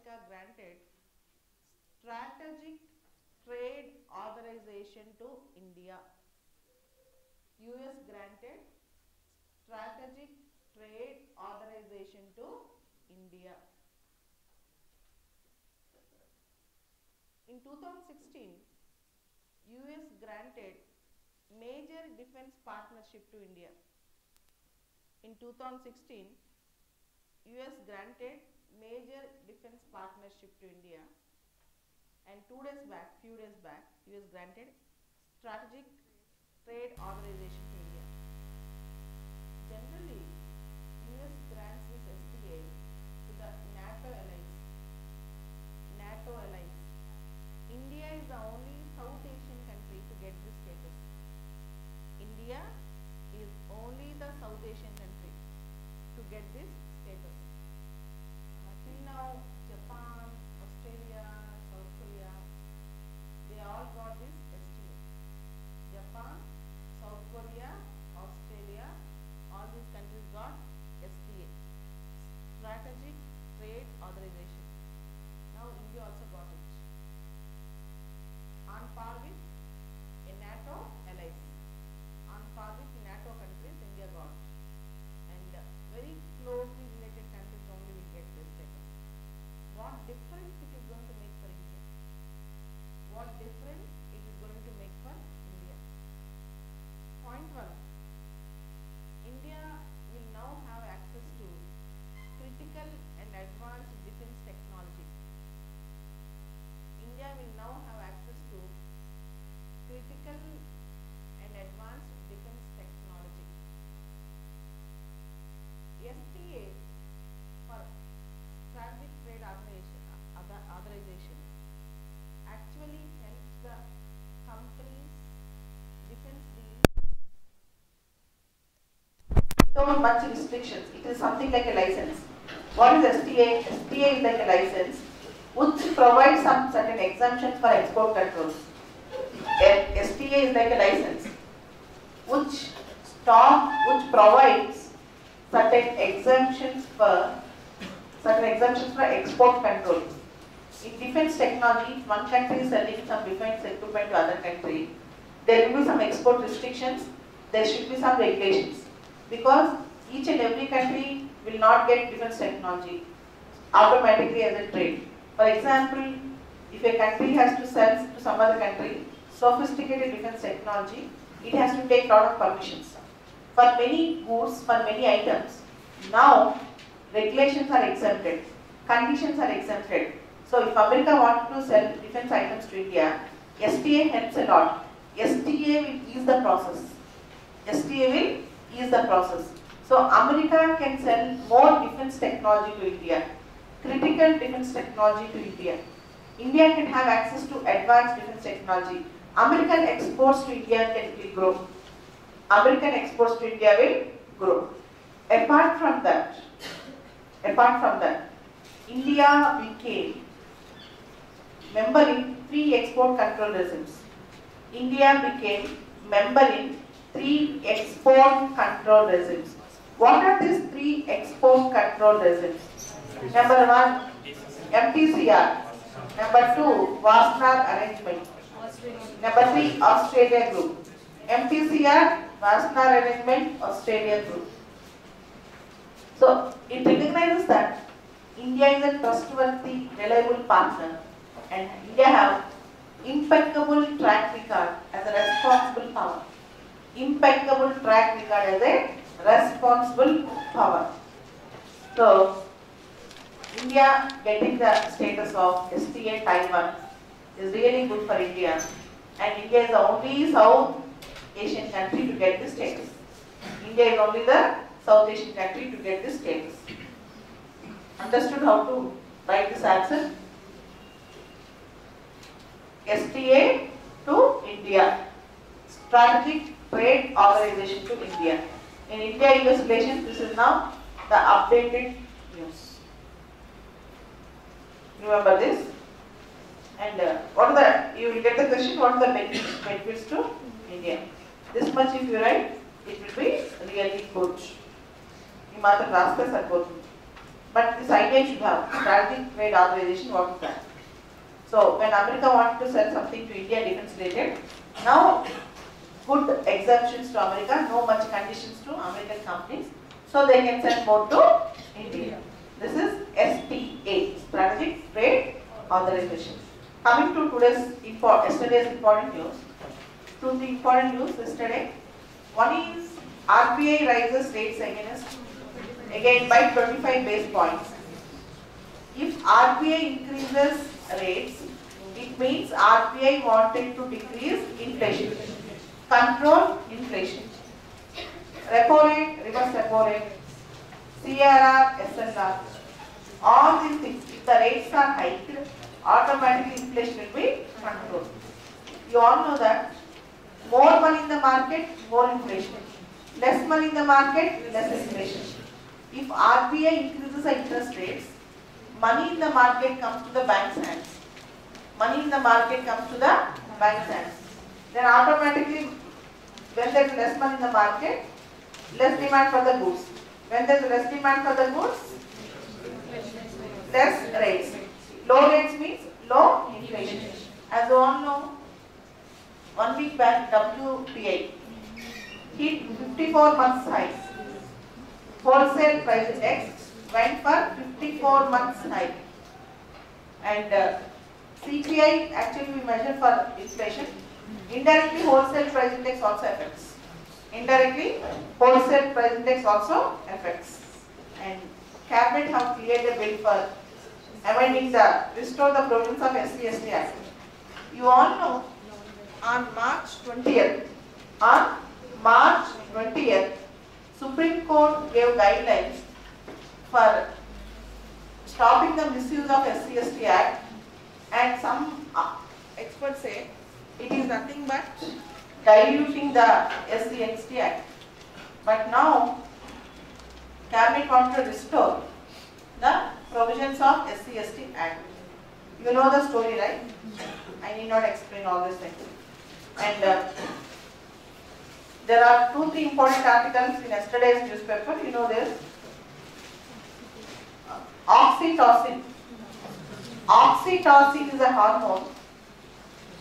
America granted strategic trade authorization to India. US granted strategic trade authorization to India. In 2016, US granted major defense partnership to India. In 2016, US granted major defense partnership to India, and few days back, US granted strategic trade authorization to India. Generally, US grants this STA to the NATO allies. India is the only South Asian country to get this status. India is only the South Asian country to get this status. Till now, Japan, Australia, South Korea, they all got this STA. Japan, South Korea, Australia, all these countries got STA, strategic trade authorization. Now India also got it, on par with a NATO allies, on par with NATO countries. India got, and very closely related countries only will get this status. What difference it is going to make for India? What difference it is going to make for India? Point 1. India will now have access to critical and advanced defense technology. India will now have access to critical and advanced defense technology. STA for strategic trade authorization actually helps the companies defense deals without much restrictions. It is something like a license. What is STA? STA is like a license which provides some certain exemptions for export controls. STA is like a license which provides certain exemptions for export control. In defense technology, if one country is selling some defense equipment to other country, there will be some export restrictions, there should be some regulations, because each and every country will not get defense technology automatically as a trade. For example, if a country has to sell to some other country sophisticated defense technology, it has to take a lot of permissions. For many goods, for many items, now regulations are exempted, conditions are exempted. So if America wants to sell defense items to India, STA helps a lot. STA will ease the process. STA will ease the process. So America can sell more defense technology to India, critical defense technology to India. India can have access to advanced defense technology. American exports to India will grow. American exports to India will grow. Apart from that, India became member in 3 export control regimes. India became member in 3 export control regimes. What are these 3 export control regimes? Number 1, MTCR. Number 2, Wassenaar Arrangement. Number 3, Australia Group. MTCR, Wassenaar Arrangement, Australia Group. So it recognizes that India is a trustworthy, reliable partner, and India have impeccable track record as a responsible power. Impeccable track record as a responsible power. So India getting the status of STA Taiwan is really good for India, and India is the only South Asian country to get this status. India is only the South Asian country to get this status. Understood how to write this answer? STA to India, strategic trade authorization to India. In India-US relations, this is now the updated news. Remember this. And you will get the question, what are the benefits to India? This much if you write, it will be really good. You must have asked us about it. But this idea should have strategic trade authorization. What is that? So when America wanted to sell something to India defense related, now good exemptions to America, no much conditions to American companies, so they can sell more to India. This is STA, Strategic Trade Authorization. Coming to yesterday's important news. Two important news yesterday. One is RBI raises rates again by 25 base points. If RBI increases rates, it means RBI wanted to decrease inflation, control inflation. Repo rate, reverse repo rate, CRR, SLR, all these things, if the rates are hiked, automatically inflation will be controlled. You all know that more money in the market, more inflation. Less money in the market, less inflation. If RBI increases the interest rates, money in the market comes to the bank's hands. Money in the market comes to the bank's hands. Then automatically, when there is less money in the market, less demand for the goods. When there is less demand for the goods, less rates. Low rates means low inflation. As you all know, 1 week back WPI hit 54 months high. Wholesale price index went for 54 months high. And CPI actually we measure for inflation. Indirectly wholesale price index also affects. Indirectly wholesale price index also affects. And Cabinet have cleared a bill for amending restore the provisions of SC/ST Act. You all know on March 20th, Supreme Court gave guidelines for stopping the misuse of SC/ST Act, and some experts say it is nothing but diluting the SC/ST Act. But now Cabinet wants to restore the provisions of SC/ST Act. You know the story, right? I need not explain all these things. And there are 2-3 important articles in yesterday's newspaper. You know this. Oxytocin. Oxytocin is a hormone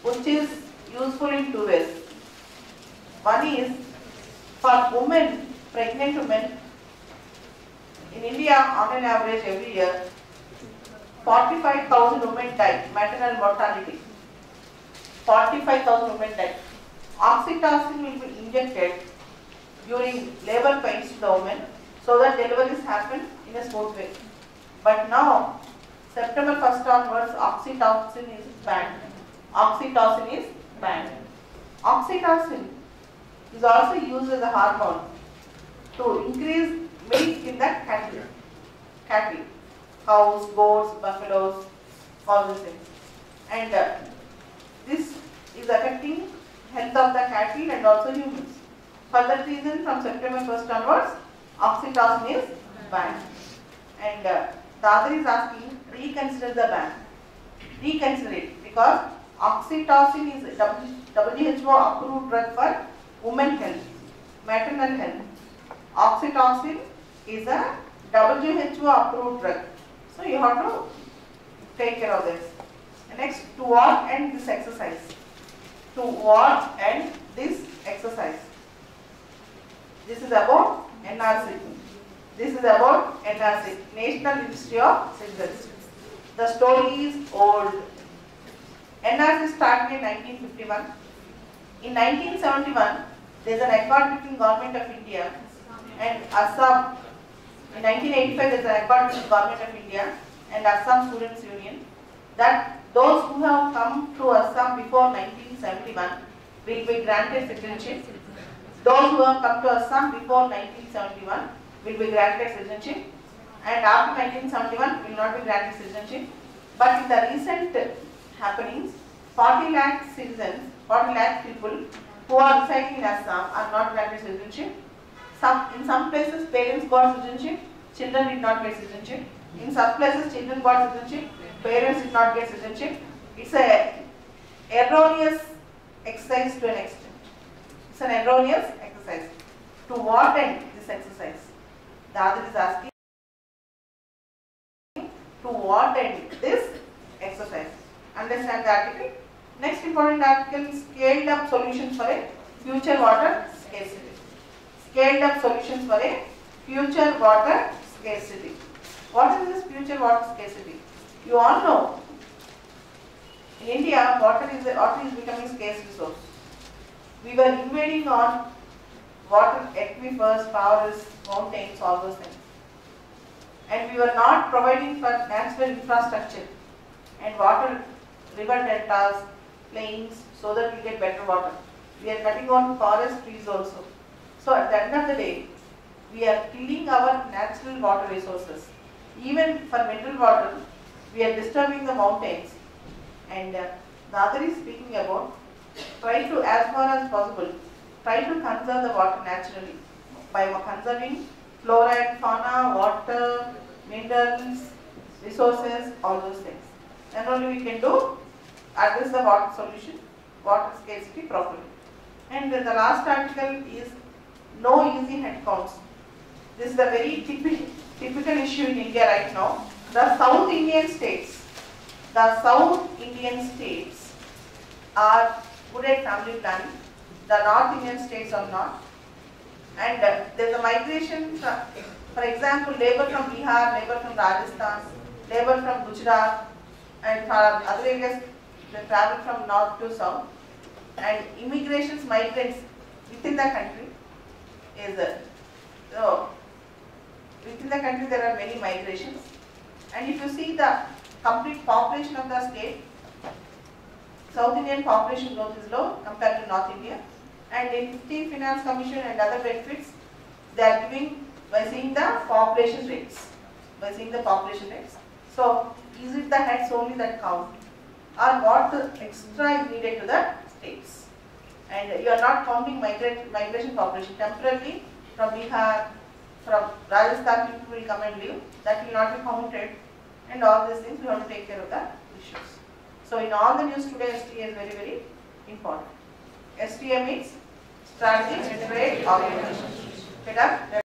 which is useful in 2 ways. One is for women, pregnant women. In India, on an average every year, 45,000 women die, maternal mortality. 45,000 women die. Oxytocin will be injected during labor pains to the woman so that deliveries happen in a smooth way. But now, September 1st onwards, oxytocin is banned. Oxytocin is banned. Oxytocin is also used as a hormone to increase milk in the cattle. Cows, goats, buffaloes, all these things. And this is affecting health of the cattle and also humans. For that reason, from September 1st onwards, oxytocin is banned. And the other is asking, reconsider the ban. Reconsider it, because oxytocin is a WHO approved drug for women health, maternal health. Oxytocin is a WHO approved drug. So you have to take care of this. And next, to what end this exercise? To what end this exercise? This is about NRC. This is about NRC, National Registry of Citizens. The story is old. NRC started in 1951. In 1971, there is an accord between Government of India and Assam. In 1985, there is an accord between Government of India and Assam Students Union that those who have come to Assam before 1971 will be granted citizenship. Those who have come to Assam before 1971 will be granted citizenship, and after 1971 will not be granted citizenship. But in the recent happenings, 40 lakh citizens, 40 lakh people who are residing in Assam are not granted citizenship. In some places parents got citizenship, children did not get citizenship. In some places children got citizenship, parents did not get citizenship. It's a erroneous exercise to an extent. It's an erroneous exercise. To what end this exercise? The other is asking. understand the article. Next important article, scaled up solutions for a future water scarcity. Scaled up solutions for a future water scarcity. What is this future water scarcity? You all know, in India, water is becoming scarce resource. We were invading on water aquifers, forests, mountains, all those things. And we were not providing for natural infrastructure and water, river deltas, plains, so that we get better water. We are cutting on forest trees also. So at the end of the day, we are killing our natural water resources. Even for mineral water, we are disturbing the mountains. And the other is speaking about, try to, as far as possible, try to conserve the water naturally by conserving flora and fauna, water, minerals, resources, all those things. Then only we can do address the water solution, water scarcity properly. And the last article is no easy head counts. This is a very typical issue in India right now. The South Indian states are good at family planning. The North Indian states are not. And there is a migration, for example, labor from Bihar, labor from Rajasthan, labor from Gujarat, and for other areas they travel from north to south. And immigrations, migrants within the country is so within the country there are many migrations. And if you see the complete population of the state, South Indian population growth is low compared to North India. And in 15th Finance Commission and other benefits, they are giving by seeing the population rates. So, is it the heads only that count, or what extra is needed to the states? And you are not counting migration population. Temporarily from Bihar, from Rajasthan, people will come and live. That will not be counted. And all these things we have to take care of the issues. So in all the news today, STA is very, very important. STA means Strategic Trade Organization.